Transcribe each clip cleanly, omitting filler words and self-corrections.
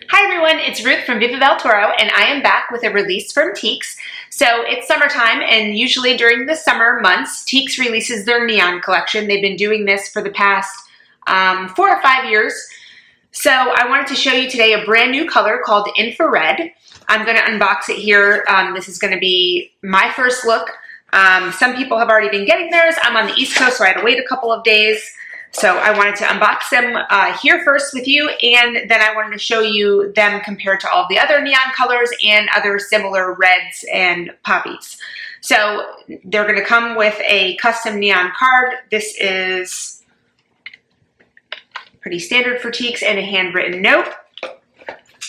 Hi everyone, it's Ruth from Viva Del Toro, and I am back with a release from Tieks. So it's summertime, and usually during the summer months, Tieks releases their neon collection. They've been doing this for the past 4 or 5 years. So I wanted to show you today a brand new color called Infrared. I'm going to unbox it here. This is going to be my first look. Some people have already been getting theirs. I'm on the East Coast, so I had to wait a couple of days. So I wanted to unbox them here first with you, and then I wanted to show you them compared to all of the other neon colors and other similar reds and poppies. So they're going to come with a custom neon card. This is pretty standard for Tieks, and a handwritten note.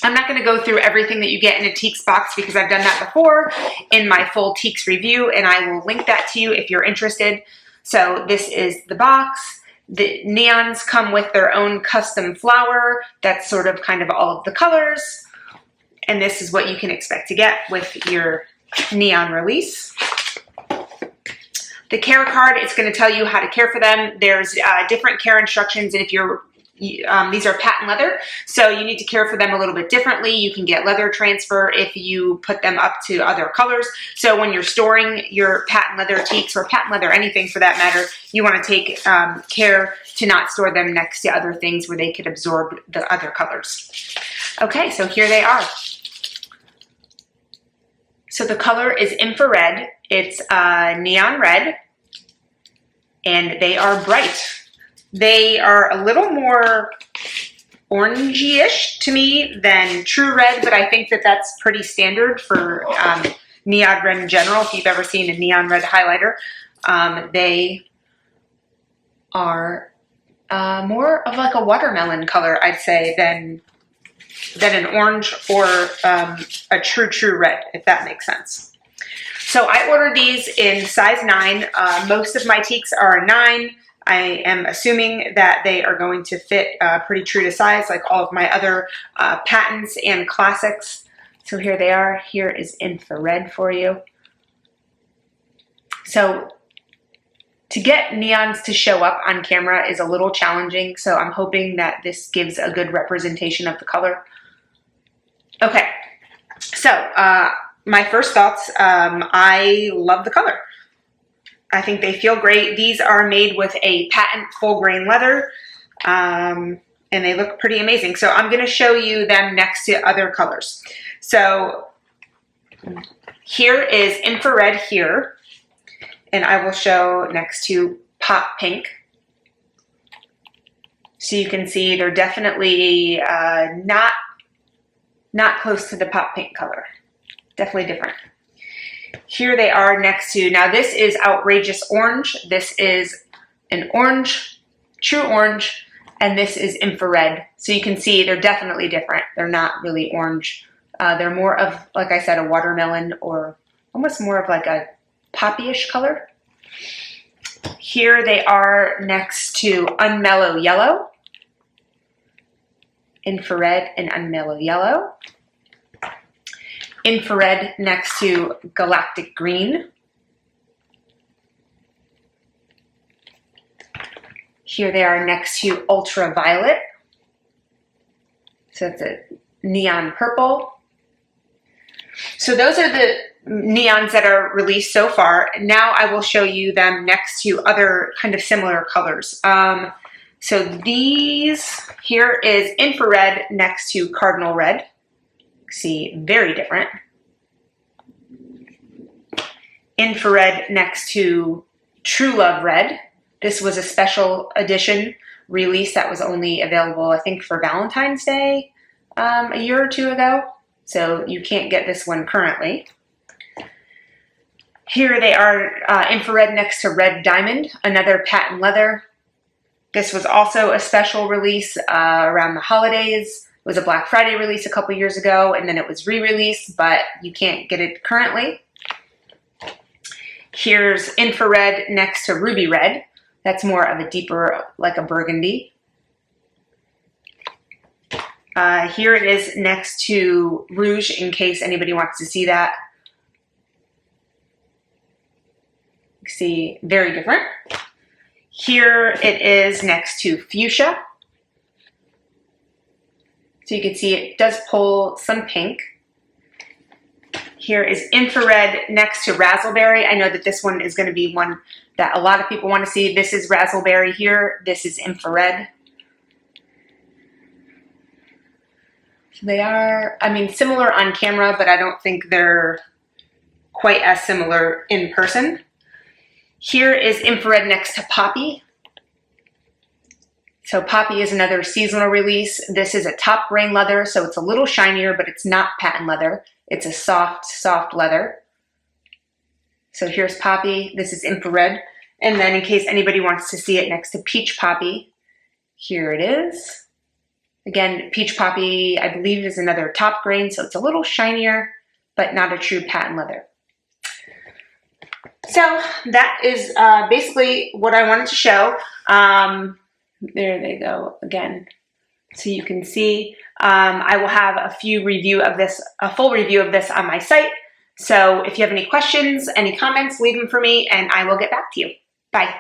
I'm not going to go through everything that you get in a Tieks box because I've done that before in my full Tieks review, and I will link that to you if you're interested. So this is the box. The neons come with their own custom flower. That's sort of kind of all of the colors. And this is what you can expect to get with your neon release. The care card, it's going to tell you how to care for them. There's different care instructions, and if you're these are patent leather, so you need to care for them a little bit differently. You can get leather transfer if you put them up to other colors. So when you're storing your patent leather Tieks, or patent leather anything for that matter, you want to take care to not store them next to other things where they could absorb the other colors. Okay, so here they are. So the color is infrared. It's neon red, and they are bright. They are a little more orangey-ish to me than true red, but I think that that's pretty standard for neon red in general. If you've ever seen a neon red highlighter, they are more of like a watermelon color, I'd say, than an orange or a true red, if that makes sense. So I ordered these in size 9. Most of my Tieks are a 9. I am assuming that they are going to fit pretty true to size, like all of my other patents and classics. So here they are. Here is infrared for you. So to get neons to show up on camera is a little challenging, so I'm hoping that this gives a good representation of the color. Okay, so my first thoughts, I love the color. I think they feel great. These are made with a patent full grain leather, and they look pretty amazing. So I'm going to show you them next to other colors. So here is infrared here, and I will show next to pop pink. So you can see they're definitely not close to the pop pink color. Definitely different. Here they are next to, now this is outrageous orange. This is an orange, true orange, and this is infrared. So you can see they're definitely different. They're not really orange. They're more of, like I said, a watermelon, or almost more of like a poppy-ish color. Here they are next to unmellow yellow, infrared and unmellow yellow. Infrared next to galactic green. Here they are next to ultraviolet. So it's a neon purple. So those are the neons that are released so far. Now I will show you them next to other kind of similar colors. So these, here is infrared next to cardinal red. See, very different. Infrared next to True Love Red. This was a special edition release that was only available, I think, for Valentine's Day a year or two ago. So you can't get this one currently. Here they are, infrared next to Red Diamond, another patent leather. This was also a special release around the holidays. It was a Black Friday release a couple years ago, and then it was re-released, but you can't get it currently. Here's infrared next to ruby red. That's more of a deeper, like a burgundy. Here it is next to rouge, in case anybody wants to see that. You see, very different. Here it is next to fuchsia. So you can see it does pull some pink. Here is infrared next to razzleberry. I know that this one is going to be one that a lot of people want to see. This is razzleberry here. This is infrared. So they are, I mean, similar on camera, but I don't think they're quite as similar in person. Here is infrared next to poppy. So poppy is another seasonal release. This is a top grain leather, so it's a little shinier, but it's not patent leather. It's a soft, soft leather. So here's poppy. This is infrared. And then in case anybody wants to see it next to peach poppy, here it is. Again, peach poppy, I believe, is another top grain, so it's a little shinier, but not a true patent leather. So that is basically what I wanted to show. There they go again. So you can see I will have a full review of this on my site. So if you have any questions, any comments, leave them for me and I will get back to you. Bye.